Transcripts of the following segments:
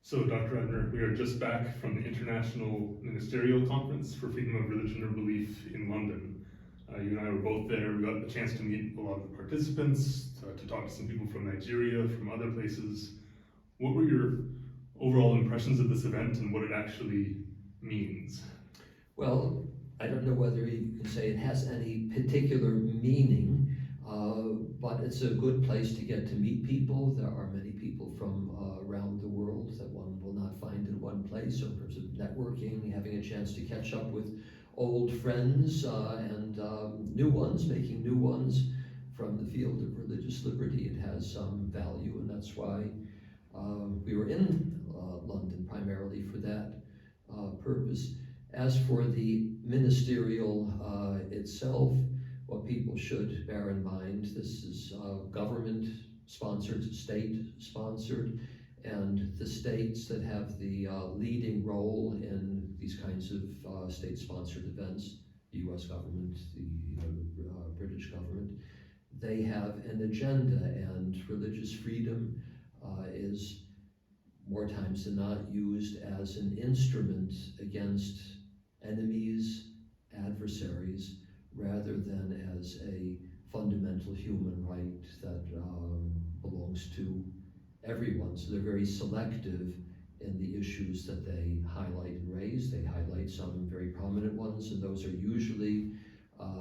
So, Dr. Eibner, we are just back from the International Ministerial Conference for Freedom of Religion or Belief in London. You and I were both there. We got the chance to meet a lot of the participants, to talk to some people from Nigeria, from other places. What were your overall impressions of this event and what it actually means? Well, I don't know whether you can say it has any particular meaning, but it's a good place to get to meet people. There are many people from around the world that one will not find in one place. So in terms of networking, having a chance to catch up with old friends and new ones, making new ones from the field of religious liberty, it has some value, and that's why we were in London primarily for that purpose. As for the ministerial itself, what people should bear in mind, this is government-sponsored, state-sponsored, and the states that have the leading role in these kinds of state-sponsored events, the US government, the British government, they have an agenda, and religious freedom is more times than not used as an instrument against enemies, adversaries, rather than as a fundamental human right that belongs to everyone. So they're very selective in the issues that they highlight and raise. They highlight some very prominent ones, and those are usually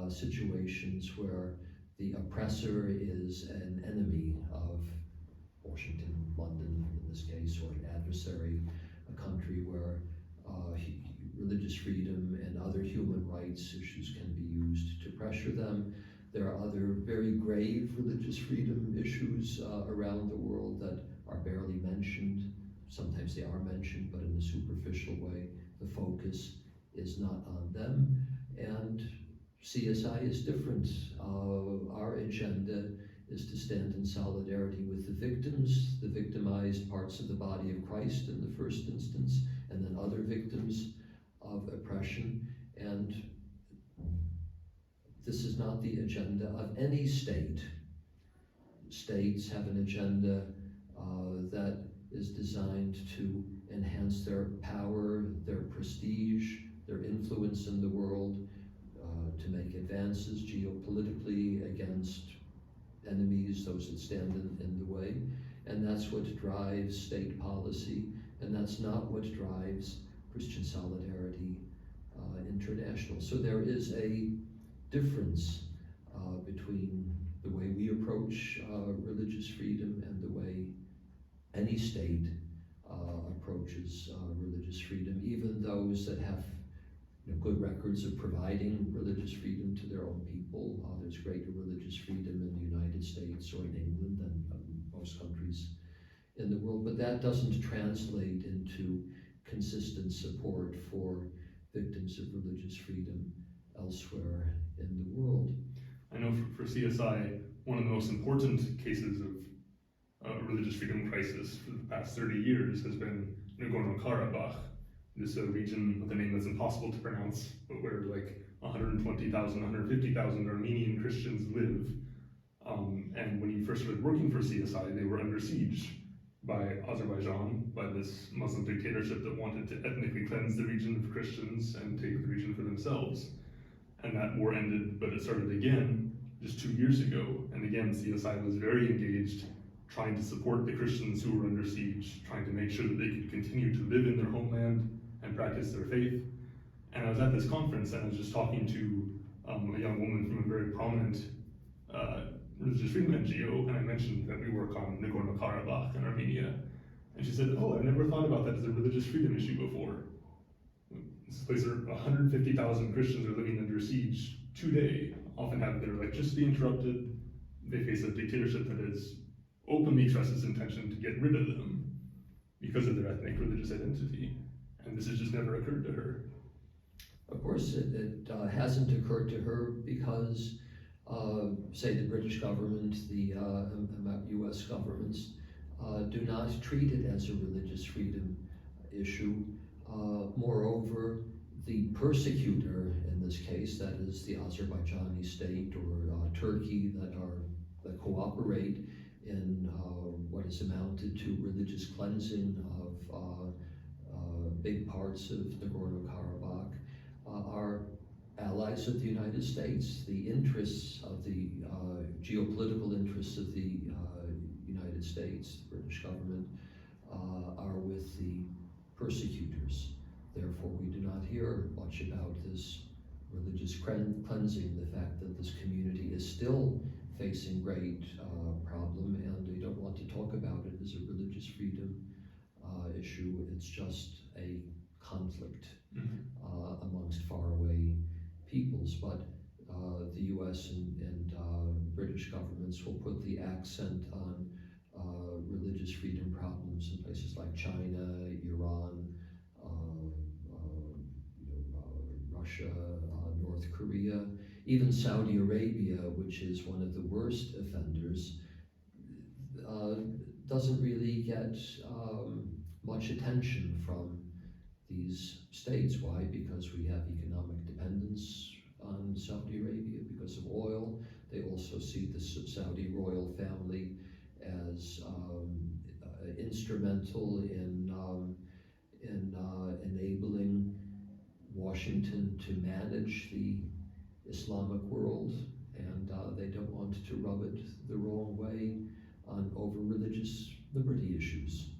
situations where the oppressor is an enemy of Washington, London in this case, or an adversary, a country where religious freedom and other human rights issues can be used to pressure them. There are other very grave religious freedom issues around the world that are barely mentioned. Sometimes they are mentioned, but in a superficial way. The focus is not on them. And CSI is different. Our agenda is to stand in solidarity with the victims, the victimized parts of the body of Christ in the first instance, and then other victims of oppression. And this is not the agenda of any state. States have an agenda that is designed to enhance their power, their prestige, their influence in the world, to make advances geopolitically against enemies, those that stand in the way. And that's what drives state policy, and that's not what drives Christian Solidarity International. So there is a difference between the way we approach religious freedom and the way any state approaches religious freedom, even those that have good records of providing religious freedom to their own people. There's greater religious freedom in the United States or in England than most countries in the world, but that doesn't translate into consistent support for victims of religious freedom elsewhere in the world. I know for CSI, one of the most important cases of religious freedom crisis for the past 30 years has been Nagorno-Karabakh. This is a region with a name that's impossible to pronounce, but where like 120,000, 150,000 Armenian Christians live. And when you first started working for CSI, they were under siege by Azerbaijan, by this Muslim dictatorship that wanted to ethnically cleanse the region of Christians and take the region for themselves. And that war ended, but it started again just 2 years ago. And again, CSI was very engaged, trying to support the Christians who were under siege, trying to make sure that they could continue to live in their homeland and practice their faith. And I was at this conference and I was just talking to a young woman from a very prominent religious freedom NGO, and I mentioned that we work on Nagorno-Karabakh in Armenia. And she said, "Oh, I've never thought about that as a religious freedom issue before. This place where 150,000 Christians are living under siege today, often have their electricity interrupted. They face a dictatorship that is openly expresses its intention to get rid of them because of their ethnic religious identity. And this has just never occurred to her." Of course, it hasn't occurred to her because, say, the British government, the US governments, do not treat it as a religious freedom issue. Moreover, the persecutor in this case, that is the Azerbaijani state or Turkey that cooperate in what is amounted to religious cleansing of big parts of Nagorno-Karabakh, are allies of the United States. The interests of the geopolitical interests of the United States, the British government, are with the persecutors. Therefore, we do not hear much about this religious cleansing, the fact that this community is still facing great problem, and they don't want to talk about it as a religious freedom issue. It's just a conflict amongst faraway peoples. But the U.S. and British governments will put the accent on religious freedom problems in places like China, Iran, Russia, North Korea, even Saudi Arabia, which is one of the worst offenders, doesn't really get much attention from these states. Why? Because we have economic dependence on Saudi Arabia because of oil. They also see the Saudi royal family as instrumental in enabling Washington to manage the Islamic world, and they don't want to rub it the wrong way over religious liberty issues.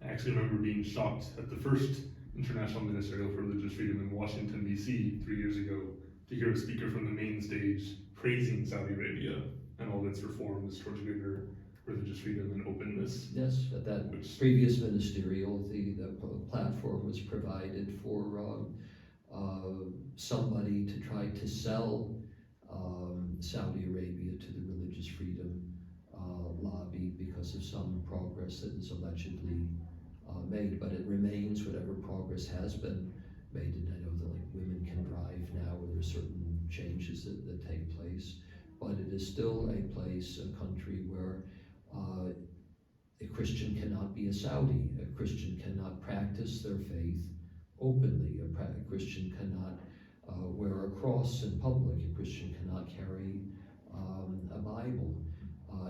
I actually remember being shocked at the first International Ministerial for Religious Freedom in Washington, D.C. 3 years ago to hear a speaker from the main stage praising Saudi Arabia and all of its reforms towards greater religious freedom and openness. Yes, at that previous ministerial, the platform was provided for somebody to try to sell Saudi Arabia to the religious freedom lobby because of some progress that is allegedly made, but it remains whatever progress has been made. And I know that like women can drive now, where there are certain changes that take place, but it is still a place, a country where a Christian cannot be a Saudi. A Christian cannot practice their faith openly. A Christian cannot wear a cross in public. A Christian cannot carry a Bible.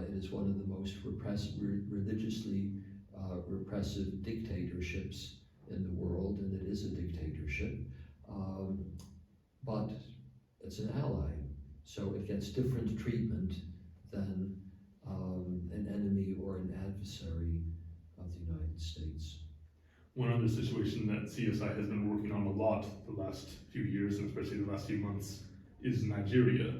It is one of the most religiously repressive dictatorships in the world, and it is a dictatorship. But it's an ally, so it gets different treatment than an enemy or an adversary of the United States. One other situation that CSI has been working on a lot the last few years, and especially the last few months, is Nigeria.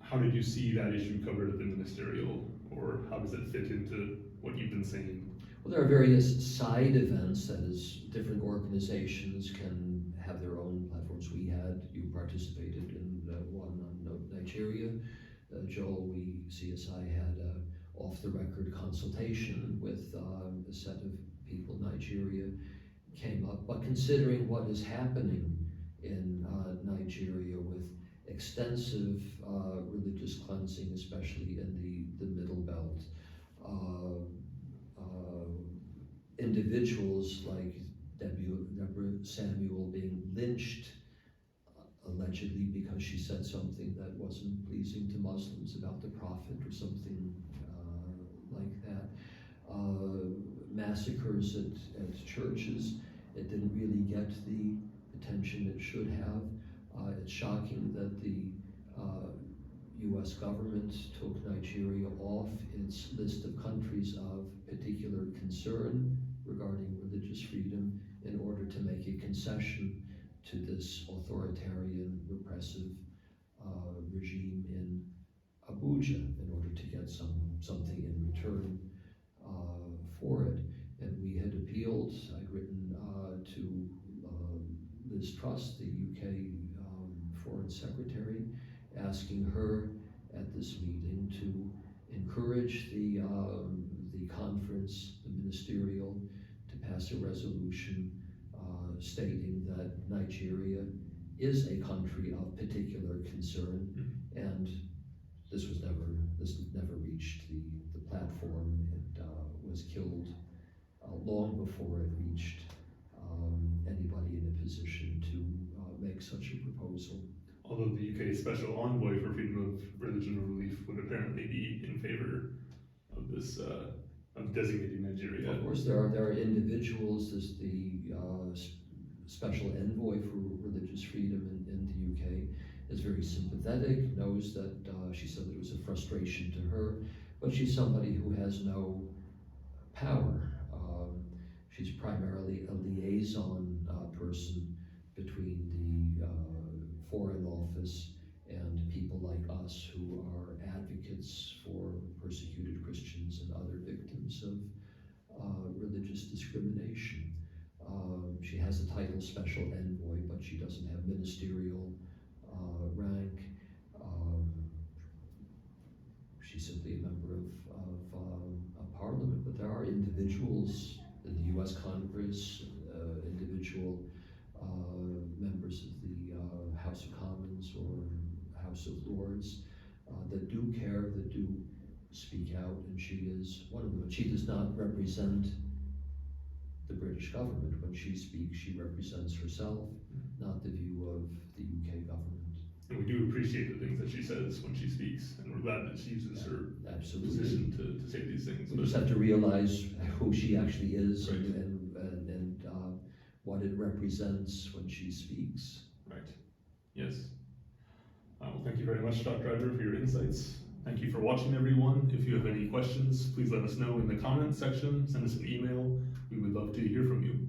How did you see that issue covered at the ministerial, or how does it fit into what you've been saying? Well, there are various side events, that is, different organizations can have their own platforms. You participated in one on Nigeria. Joel, CSI had an off-the-record consultation with a set of people. Nigeria came up, but considering what is happening in Nigeria with extensive religious cleansing, especially in the Middle Belt, individuals like Deborah Samuel being lynched allegedly because she said something that wasn't pleasing to Muslims about the Prophet or something like that. Massacres at churches. It didn't really get the attention it should have. It's shocking that the U.S. government took Nigeria off its list of countries of particular concern regarding religious freedom in order to make a concession to this authoritarian, repressive regime in Abuja in order to get something in return for it. And we had appealed. I'd written to Liz Truss, the UK Foreign Secretary, asking her at this meeting to encourage the conference, the ministerial, to pass a resolution stating that Nigeria is a country of particular concern, and this never reached the platform. It was killed long before it reached anybody in a position to make such a proposal. although the UK Special Envoy for Freedom of Religion or Belief would apparently be in favor of this, of designating Nigeria. Of course, there are individuals. There's the Special Envoy for Religious Freedom in the UK is very sympathetic, knows that she said that it was a frustration to her, but she's somebody who has no power. She's primarily a liaison person between the Foreign Office and people like us who are advocates for persecuted Christians and other victims of religious discrimination. She has the title Special Envoy, but she doesn't have ministerial rank. She's simply a member of Parliament, but there are individuals in the U.S. Congress, individual members of the House of Commons or House of Lords that do care, that do speak out, and she is one of them. She does not represent the British government. When she speaks, she represents herself, not the view of the UK government. And we do appreciate the things that she says when she speaks, and we're glad that she uses her position to say these things. We just have to realize who she actually is, right, and what it represents when she speaks. Right. Yes. Well, thank you very much, Dr. Eibner, for your insights. Thank you for watching, everyone. If you have any questions, please let us know in the comments section. Send us an email. We would love to hear from you.